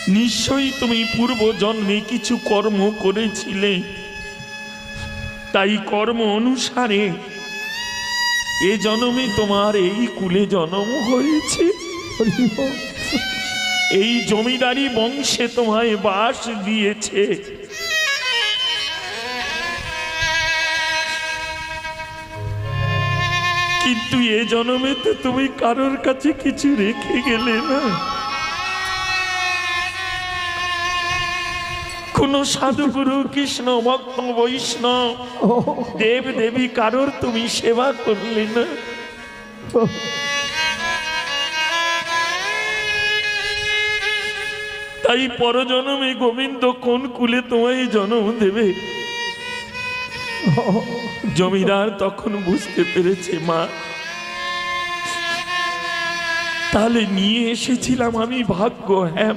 নিশ্চয়ই তুমি পূর্ব জন্মে কিছু কর্ম করেছিলে, তাই কর্ম অনুসারে এ জন্মে তোমার এই কুলে জন্ম হয়েছে। এই জমিদারি বংশে তোমায় বাস দিয়েছে। কিন্তু এ জন্মে তো তুমি কারোর কাছে কিছু রেখে গেলে না। কোন সাধুগুরু, কৃষ্ণ ভক্ত, বৈষ্ণব, দেব দেবী কারোর তুমি সেবা করলে না। তাই পরজন্মে গোবিন্দ কোন কুলে তোমায় জন্ম দেবে? জমিদার তখন বুঝতে পেরেছে, মা তাহলে নিয়ে এসেছিলাম আমি ভাগ্য। হ্যাঁ